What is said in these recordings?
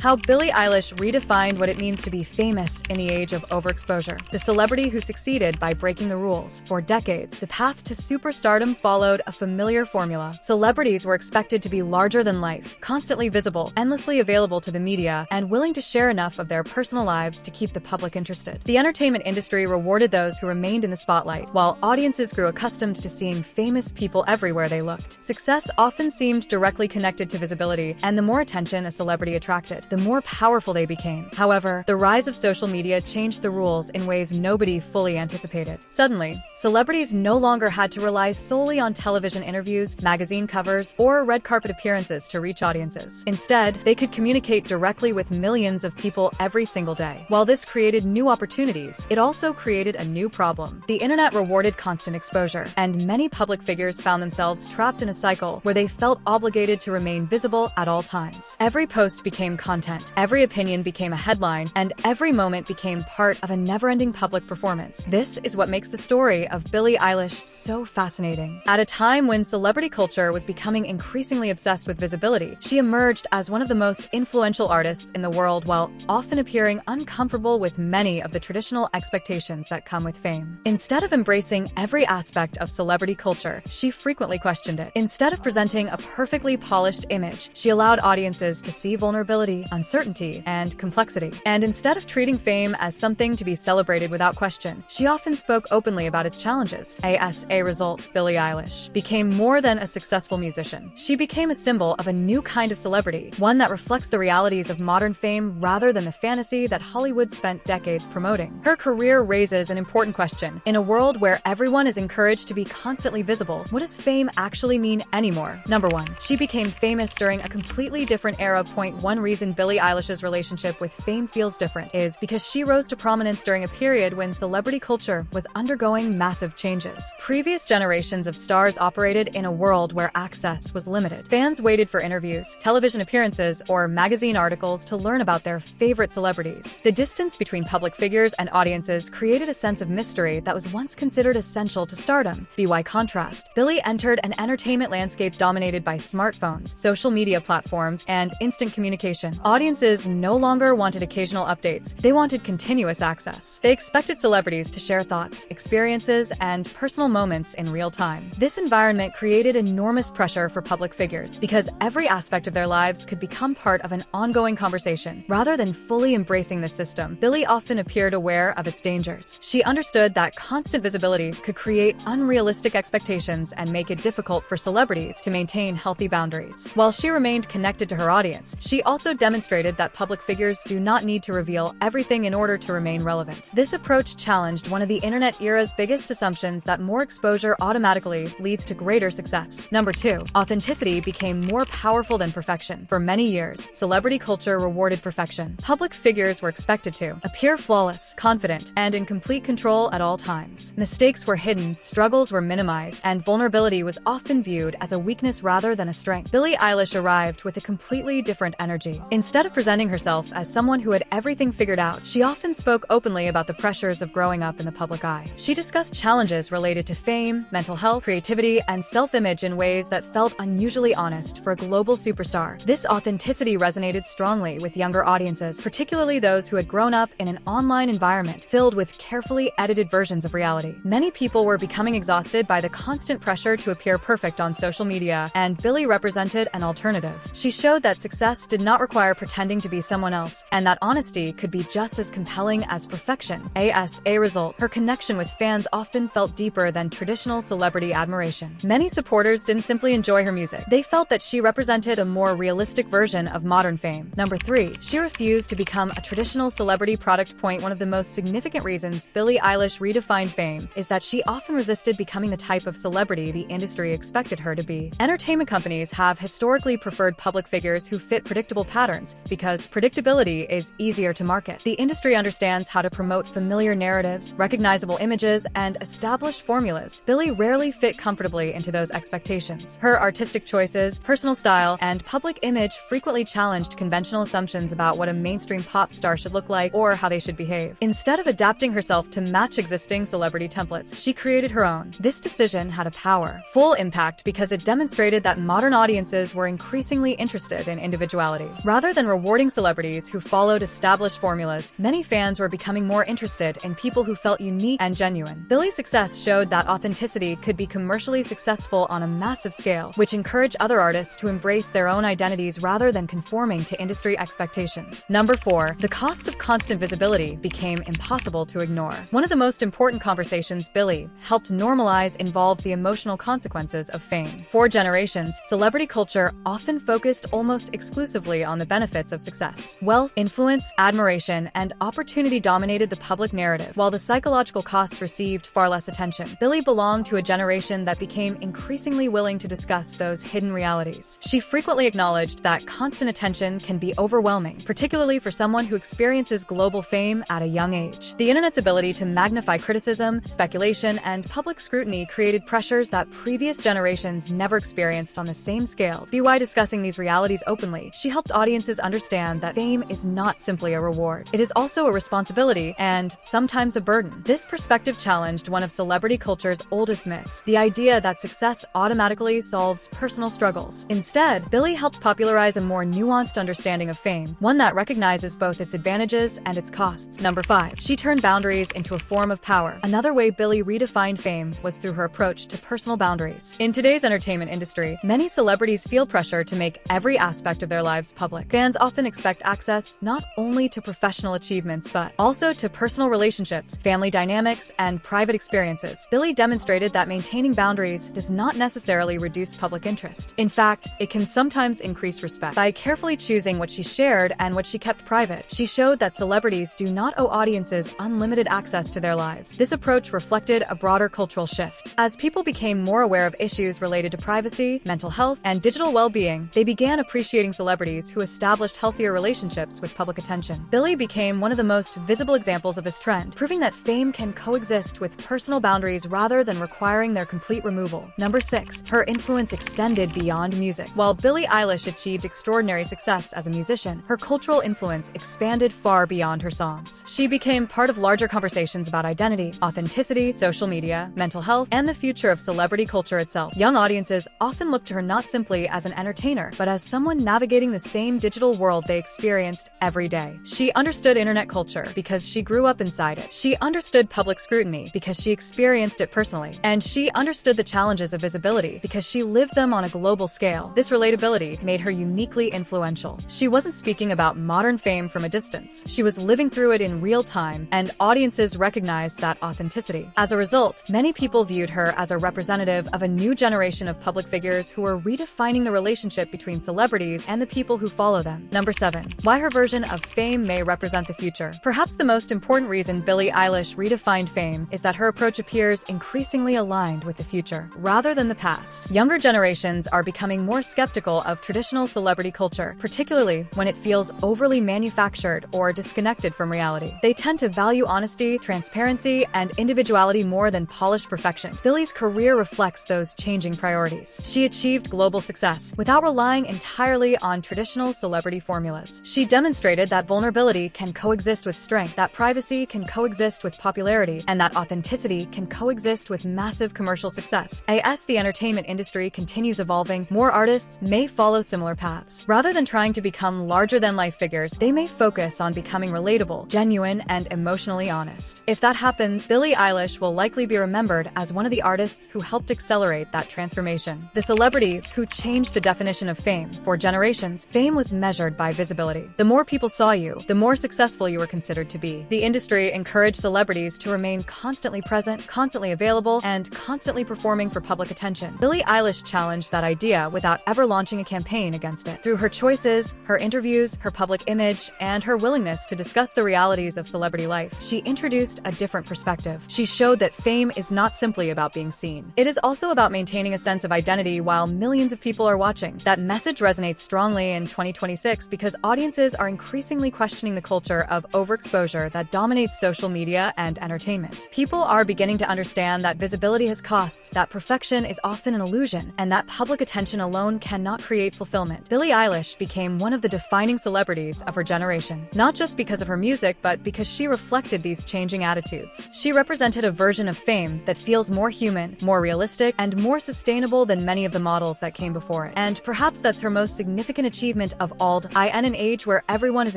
How Billie Eilish redefined what it means to be famous in the age of overexposure. The celebrity who succeeded by breaking the rules. For decades, the path to superstardom followed a familiar formula. Celebrities were expected to be larger than life, constantly visible, endlessly available to the media, and willing to share enough of their personal lives to keep the public interested. The entertainment industry rewarded those who remained in the spotlight, while audiences grew accustomed to seeing famous people everywhere they looked. Success often seemed directly connected to visibility, and the more attention a celebrity attracted, the more powerful they became. However, the rise of social media changed the rules in ways nobody fully anticipated. Suddenly, celebrities no longer had to rely solely on television interviews, magazine covers, or red carpet appearances to reach audiences. Instead, they could communicate directly with millions of people every single day. While this created new opportunities, it also created a new problem. The internet rewarded constant exposure, and many public figures found themselves trapped in a cycle where they felt obligated to remain visible at all times. Every post became content, every opinion became a headline, and every moment became part of a never-ending public performance. This is what makes the story of Billie Eilish so fascinating. At a time when celebrity culture was becoming increasingly obsessed with visibility, she emerged as one of the most influential artists in the world while often appearing uncomfortable with many of the traditional expectations that come with fame. Instead of embracing every aspect of celebrity culture, she frequently questioned it. Instead of presenting a perfectly polished image, she allowed audiences to see vulnerability, uncertainty, and complexity. And instead of treating fame as something to be celebrated without question, she often spoke openly about its challenges. As a result, Billie Eilish became more than a successful musician. She became a symbol of a new kind of celebrity, one that reflects the realities of modern fame rather than the fantasy that Hollywood spent decades promoting. Her career raises an important question. In a world where everyone is encouraged to be constantly visible, what does fame actually mean anymore? Number 1. She became famous during a completely different era. One reason Billie Eilish's relationship with fame feels different is because she rose to prominence during a period when celebrity culture was undergoing massive changes. Previous generations of stars operated in a world where access was limited. Fans waited for interviews, television appearances, or magazine articles to learn about their favorite celebrities. The distance between public figures and audiences created a sense of mystery that was once considered essential to stardom. By contrast, Billie entered an entertainment landscape dominated by smartphones, social media platforms, and instant communication. Audiences no longer wanted occasional updates. They wanted continuous access. They expected celebrities to share thoughts, experiences, and personal moments in real time. This environment created enormous pressure for public figures because every aspect of their lives could become part of an ongoing conversation. Rather than fully embracing this system, Billie often appeared aware of its dangers. She understood that constant visibility could create unrealistic expectations and make it difficult for celebrities to maintain healthy boundaries. While she remained connected to her audience, she also demonstrated that public figures do not need to reveal everything in order to remain relevant. This approach challenged one of the internet era's biggest assumptions that more exposure automatically leads to greater success. Number 2. Authenticity became more powerful than perfection. For many years, celebrity culture rewarded perfection. Public figures were expected to appear flawless, confident, and in complete control at all times. Mistakes were hidden, struggles were minimized, and vulnerability was often viewed as a weakness rather than a strength. Billie Eilish arrived with a completely different energy. Instead of presenting herself as someone who had everything figured out, she often spoke openly about the pressures of growing up in the public eye. She discussed challenges related to fame, mental health, creativity, and self-image in ways that felt unusually honest for a global superstar. This authenticity resonated strongly with younger audiences, particularly those who had grown up in an online environment filled with carefully edited versions of reality. Many people were becoming exhausted by the constant pressure to appear perfect on social media, and Billie represented an alternative. She showed that success did not require pretending to be someone else, and that honesty could be just as compelling as perfection. As a result, her connection with fans often felt deeper than traditional celebrity admiration. Many supporters didn't simply enjoy her music. They felt that she represented a more realistic version of modern fame. Number 3. She refused to become a traditional celebrity product. One of the most significant reasons Billie Eilish redefined fame is that she often resisted becoming the type of celebrity the industry expected her to be. Entertainment companies have historically preferred public figures who fit predictable patterns because predictability is easier to market. The industry understands how to promote familiar narratives, recognizable images, and established formulas. Billie rarely fit comfortably into those expectations. Her artistic choices, personal style, and public image frequently challenged conventional assumptions about what a mainstream pop star should look like or how they should behave. Instead of adapting herself to match existing celebrity templates, she created her own. This decision had a powerful impact because it demonstrated that modern audiences were increasingly interested in individuality. Rather Rather than rewarding celebrities who followed established formulas, many fans were becoming more interested in people who felt unique and genuine. Billie's success showed that authenticity could be commercially successful on a massive scale, which encouraged other artists to embrace their own identities rather than conforming to industry expectations. Number 4. The cost of constant visibility became impossible to ignore. One of the most important conversations Billie helped normalize involved the emotional consequences of fame. For generations, celebrity culture often focused almost exclusively on the benefits of success. Wealth, influence, admiration, and opportunity dominated the public narrative, while the psychological costs received far less attention. Billie belonged to a generation that became increasingly willing to discuss those hidden realities. She frequently acknowledged that constant attention can be overwhelming, particularly for someone who experiences global fame at a young age. The internet's ability to magnify criticism, speculation, and public scrutiny created pressures that previous generations never experienced on the same scale. By discussing these realities openly, she helped audiences understand that fame is not simply a reward. It is also a responsibility and sometimes a burden. This perspective challenged one of celebrity culture's oldest myths, the idea that success automatically solves personal struggles. Instead, Billie helped popularize a more nuanced understanding of fame, one that recognizes both its advantages and its costs. Number 5. She turned boundaries into a form of power. Another way Billie redefined fame was through her approach to personal boundaries. In today's entertainment industry, many celebrities feel pressure to make every aspect of their lives public. Fans often expect access not only to professional achievements but also to personal relationships, family dynamics, and private experiences. Billie demonstrated that maintaining boundaries does not necessarily reduce public interest. In fact, it can sometimes increase respect. By carefully choosing what she shared and what she kept private, she showed that celebrities do not owe audiences unlimited access to their lives. This approach reflected a broader cultural shift. As people became more aware of issues related to privacy, mental health, and digital well-being, they began appreciating celebrities who established healthier relationships with public attention. Billie became one of the most visible examples of this trend, proving that fame can coexist with personal boundaries rather than requiring their complete removal. Number 6. Her influence extended beyond music. While Billie Eilish achieved extraordinary success as a musician, her cultural influence expanded far beyond her songs. She became part of larger conversations about identity, authenticity, social media, mental health, and the future of celebrity culture itself. Young audiences often looked to her not simply as an entertainer, but as someone navigating the same digital world they experienced every day. She understood internet culture because she grew up inside it. She understood public scrutiny because she experienced it personally. And she understood the challenges of visibility because she lived them on a global scale. This relatability made her uniquely influential. She wasn't speaking about modern fame from a distance. She was living through it in real time, and audiences recognized that authenticity. As a result, many people viewed her as a representative of a new generation of public figures who were redefining the relationship between celebrities and the people who follow them. Number 7. Why her version of fame may represent the future. Perhaps the most important reason Billie Eilish redefined fame is that her approach appears increasingly aligned with the future, rather than the past. Younger generations are becoming more skeptical of traditional celebrity culture, particularly when it feels overly manufactured or disconnected from reality. They tend to value honesty, transparency, and individuality more than polished perfection. Billie's career reflects those changing priorities. She achieved global success without relying entirely on traditional celebrity formulas. She demonstrated that vulnerability can coexist with strength, that privacy can coexist with popularity, and that authenticity can coexist with massive commercial success. As the entertainment industry continues evolving, more artists may follow similar paths. Rather than trying to become larger-than-life figures, they may focus on becoming relatable, genuine, and emotionally honest. If that happens, Billie Eilish will likely be remembered as one of the artists who helped accelerate that transformation. The celebrity who changed the definition of fame. For generations, fame was measured by visibility. The more people saw you, the more successful you were considered to be. The industry encouraged celebrities to remain constantly present, constantly available, and constantly performing for public attention. Billie Eilish challenged that idea without ever launching a campaign against it. Through her choices, her interviews, her public image, and her willingness to discuss the realities of celebrity life, she introduced a different perspective. She showed that fame is not simply about being seen. It is also about maintaining a sense of identity while millions of people are watching. That message resonates strongly in 2026 because audiences are increasingly questioning the culture of overexposure that dominates social media and entertainment. People are beginning to understand that visibility has costs, that perfection is often an illusion, and that public attention alone cannot create fulfillment. Billie Eilish became one of the defining celebrities of her generation, not just because of her music, but because she reflected these changing attitudes. She represented a version of fame that feels more human, more realistic, and more sustainable than many of the models that came before it. And perhaps that's her most significant achievement of Untold. In an age where everyone is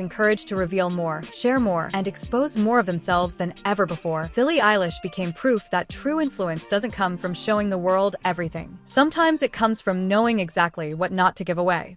encouraged to reveal more, share more, and expose more of themselves than ever before, Billie Eilish became proof that true influence doesn't come from showing the world everything. Sometimes it comes from knowing exactly what not to give away.